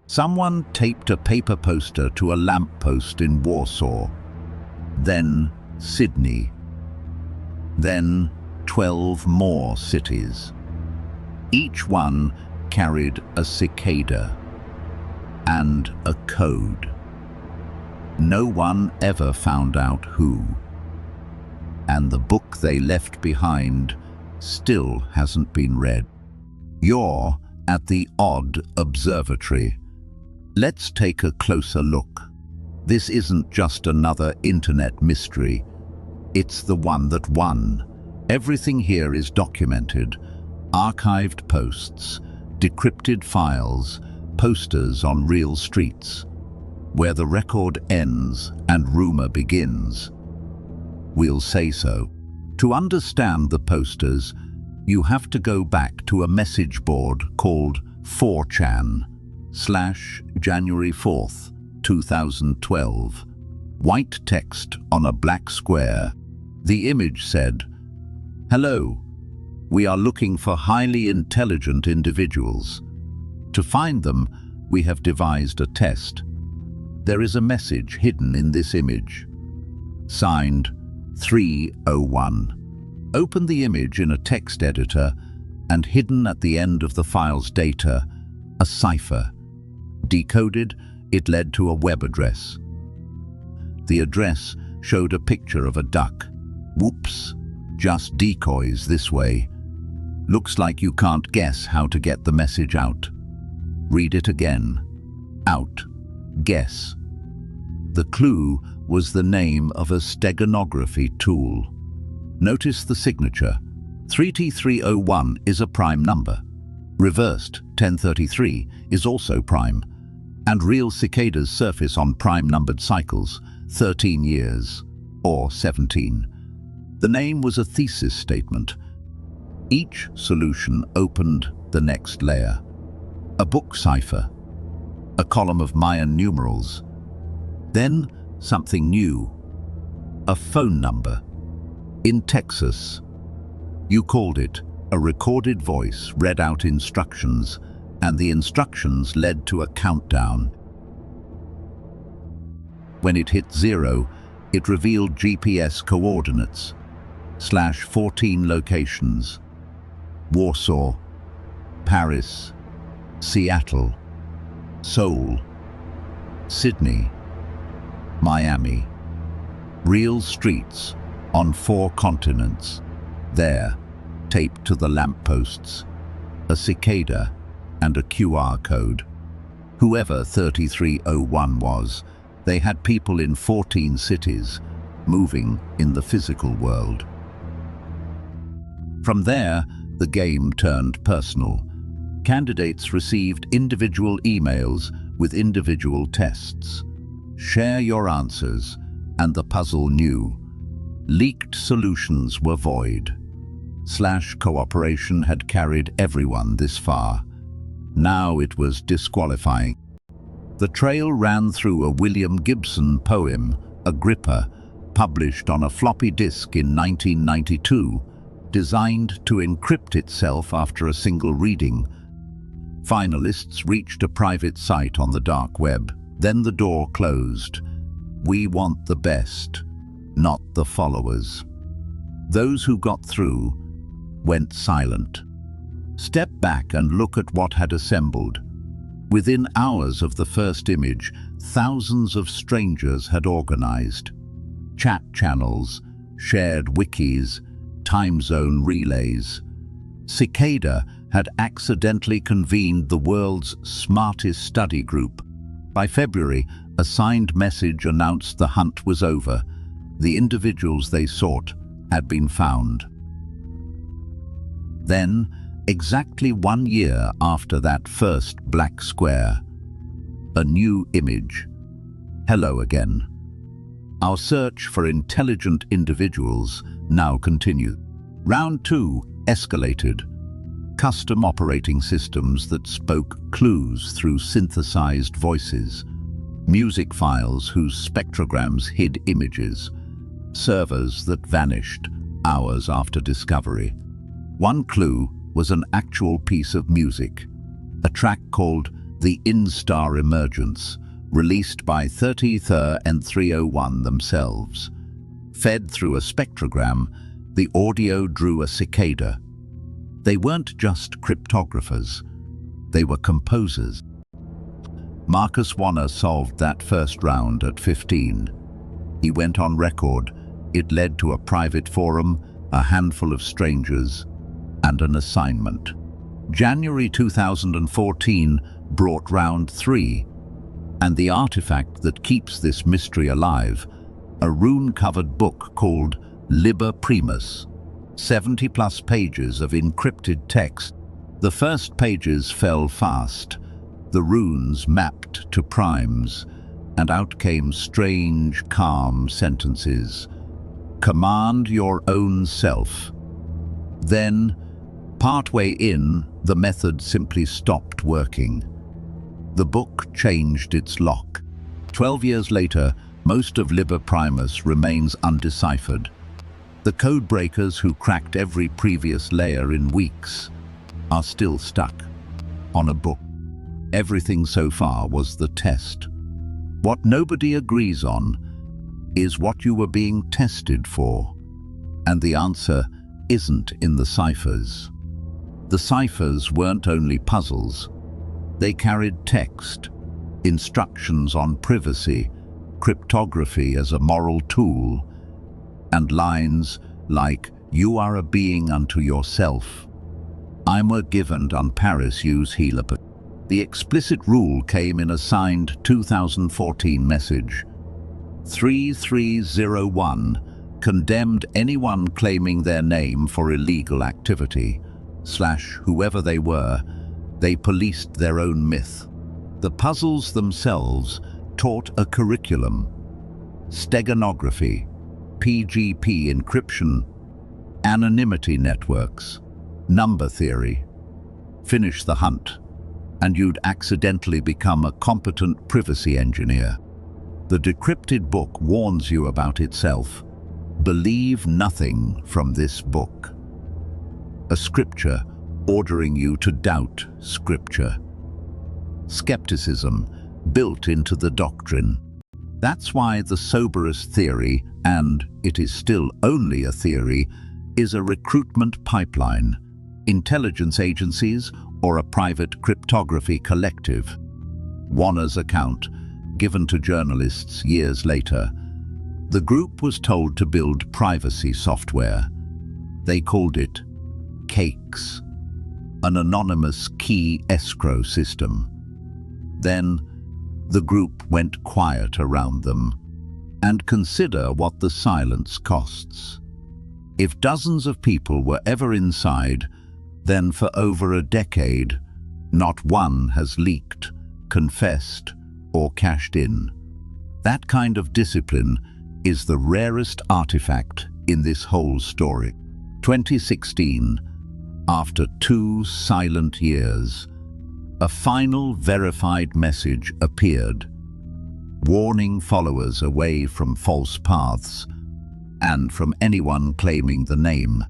Someone taped a paper poster to a lamppost in Warsaw, then Sydney, then 12 more cities. Each one carried a cicada and a code. No one ever found out who. And the book they left behind still hasn't been read. You're at the Odd Observatory. Let's take a closer look. This isn't just another internet mystery. It's the one that won. Everything here is documented. Archived posts, decrypted files, posters on real streets. Where the record ends and rumor begins. We'll say so. To understand the posters, you have to go back to a message board called 4chan /January 4th, 2012. White text on a black square. The image said, "Hello, we are looking for highly intelligent individuals. To find them, we have devised a test. There is a message hidden in this image. Signed 301. Open the image in a text editor, and hidden at the end of the file's data, a cipher. Decoded, it led to a web address. The address showed a picture of a duck. Whoops, just decoys this way. Looks like you can't guess how to get the message out. Read it again. OutGuess. The clue was the name of a steganography tool. Notice the signature. 3T301 is a prime number. Reversed 1033 is also prime. And real cicadas surface on prime-numbered cycles, 13 years or 17. The name was a thesis statement. Each solution opened the next layer. A book cipher, a column of Mayan numerals. Then something new, a phone number. In Texas, you called it a recorded voice read out instructions, and the instructions led to a countdown. When it hit 0, it revealed GPS coordinates, /14 locations, Warsaw, Paris, Seattle, Seoul, Sydney, Miami. Real streets on 4 continents. There, taped to the lampposts, a cicada and a QR code. Whoever 3301 was, they had people in 14 cities, moving in the physical world. From there, the game turned personal. Candidates received individual emails with individual tests. Share your answers, and the puzzle knew. Leaked solutions were void. /cooperation had carried everyone this far. Now it was disqualifying. The trail ran through a William Gibson poem, Agrippa, published on a floppy disk in 1992, designed to encrypt itself after a single reading. Finalists reached a private site on the dark web. Then the door closed. We want the best, not the followers. Those who got through went silent. Step back and look at what had assembled. Within hours of the first image, thousands of strangers had organized. Chat channels, shared wikis, time zone relays. Cicada had accidentally convened the world's smartest study group. By February, a signed message announced the hunt was over. The individuals they sought had been found. Then, exactly 1 year after that first black square, a new image. Hello again. Our search for intelligent individuals now continued. Round 2 escalated. Custom operating systems that spoke clues through synthesized voices. Music files whose spectrograms hid images. Servers that vanished hours after discovery. One clue was an actual piece of music, a track called the Instar emergence, released by 30th and 301 themselves. Fed through a spectrogram, the audio drew a cicada. They weren't just cryptographers, they were composers. Marcus Wanner solved that first round at 15. He went on record. It led to a private forum, a handful of strangers, and an assignment. January 2014 brought round 3, and the artifact that keeps this mystery alive, a rune-covered book called Liber Primus, 70+ pages of encrypted text. The first pages fell fast, the runes mapped to primes, and out came strange, calm sentences. Command your own self. Then, partway in, the method simply stopped working. The book changed its lock. 12 years later, most of Liber Primus remains undeciphered. The codebreakers who cracked every previous layer in weeks are still stuck on a book. Everything so far was the test. What nobody agrees on is what you were being tested for, and the answer isn't in the ciphers. The ciphers weren't only puzzles, they carried text, instructions on privacy, cryptography as a moral tool, and lines like, "You are a being unto yourself. I'm a given on Paris use Helip." The explicit rule came in a signed 2014 message. 3301 condemned anyone claiming their name for illegal activity, / whoever they were. They policed their own myth. The puzzles themselves taught a curriculum: steganography, PGP encryption, anonymity networks, number theory. Finish the hunt, and you'd accidentally become a competent privacy engineer. The decrypted book warns you about itself. Believe nothing from this book. A scripture ordering you to doubt scripture. Skepticism built into the doctrine. That's why the soberest theory, and it is still only a theory, is a recruitment pipeline, intelligence agencies, or a private cryptography collective. Wanner's account, given to journalists years later. The group was told to build privacy software. They called it Cakes, an anonymous key escrow system. Then, the group went quiet around them. And consider what the silence costs. If dozens of people were ever inside, then for over a decade, not one has leaked, confessed, or cashed in. That kind of discipline is the rarest artifact in this whole story. 2016, after 2 silent years, a final verified message appeared, warning followers away from false paths and from anyone claiming the name.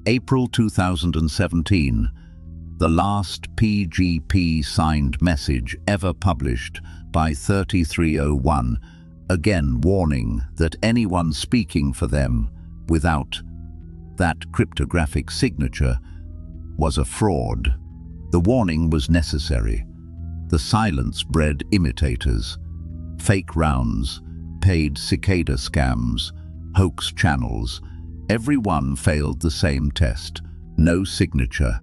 April 2017, the last PGP signed message ever published by 3301, again warning that anyone speaking for them without that cryptographic signature was a fraud. The warning was necessary. The silence bred imitators, fake rounds, paid Cicada scams, hoax channels. Everyone failed the same test. No signature.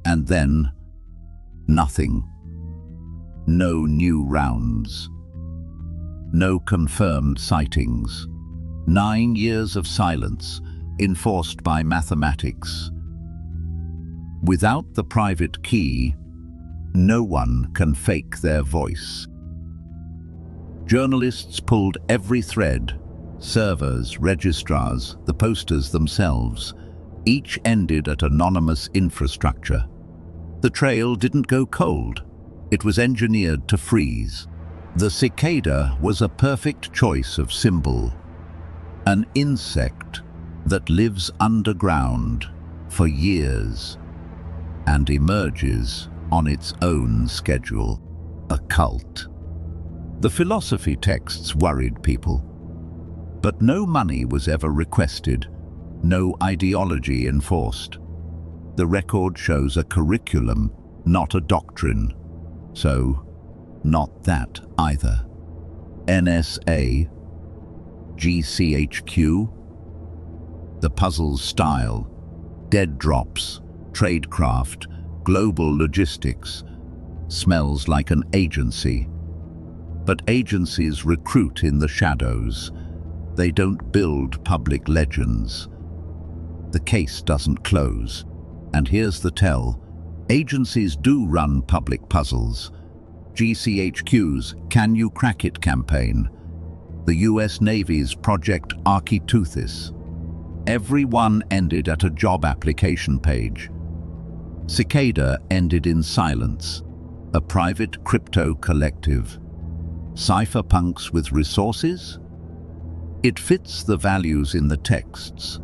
And then, nothing. No new rounds. No confirmed sightings. 9 years of silence, enforced by mathematics. Without the private key, no one can fake their voice. Journalists pulled every thread, servers, registrars, the posters themselves. Each ended at anonymous infrastructure. The trail didn't go cold. It was engineered to freeze. The cicada was a perfect choice of symbol. An insect that lives underground for years and emerges on its own schedule. a cult. The philosophy texts worried people. But no money was ever requested, no ideology enforced. The record shows a curriculum, not a doctrine. So, not that either. NSA, GCHQ, the puzzle's style, dead drops, tradecraft, global logistics, smells like an agency. But agencies recruit in the shadows. They don't build public legends. The case doesn't close. And here's the tell. Agencies do run public puzzles. GCHQ's Can You Crack It campaign. The US Navy's Project Architeuthis. Every one ended at a job application page. Cicada ended in silence, a private crypto collective. Cypherpunks with resources? It fits the values in the texts.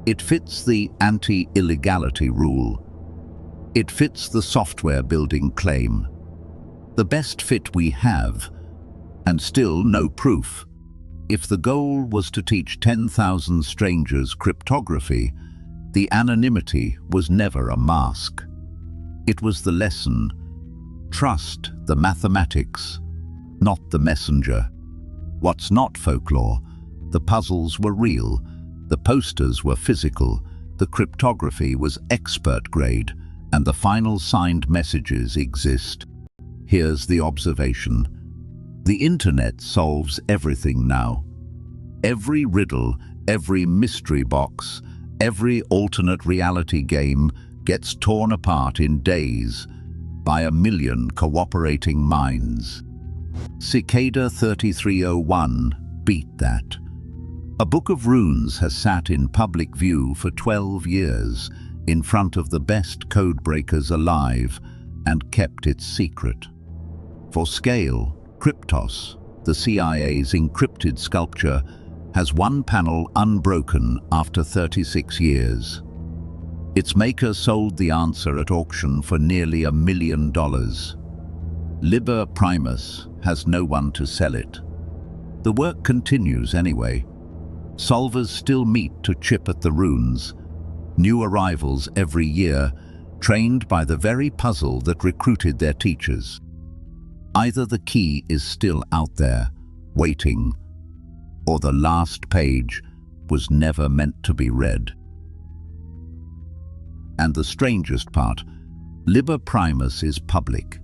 It fits the anti-illegality rule. It fits the software building claim. The best fit we have, and still no proof. If the goal was to teach 10,000 strangers cryptography, the anonymity was never a mask. It was the lesson. Trust the mathematics, not the messenger. What's not folklore? The puzzles were real, the posters were physical, the cryptography was expert grade, and the final signed messages exist. Here's the observation. The internet solves everything now. Every riddle, every mystery box, every alternate reality game gets torn apart in days by a million cooperating minds. Cicada 3301 beat that. A book of runes has sat in public view for 12 years in front of the best codebreakers alive and kept its secret. For scale, Kryptos, the CIA's encrypted sculpture, has one panel unbroken after 36 years. Its maker sold the answer at auction for nearly $1 million. Liber Primus has no one to sell it. The work continues anyway. Solvers still meet to chip at the runes. New arrivals every year, trained by the very puzzle that recruited their teachers. Either the key is still out there, waiting, or the last page was never meant to be read. And the strangest part, Liber Primus is public.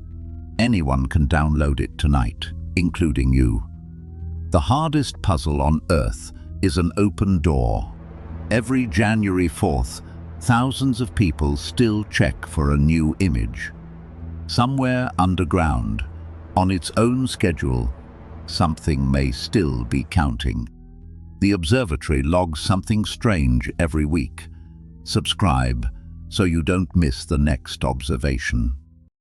Anyone can download it tonight, including you. The hardest puzzle on Earth is an open door. Every January 4th, thousands of people still check for a new image. Somewhere underground, on its own schedule, something may still be counting. The observatory logs something strange every week. Subscribe so you don't miss the next observation.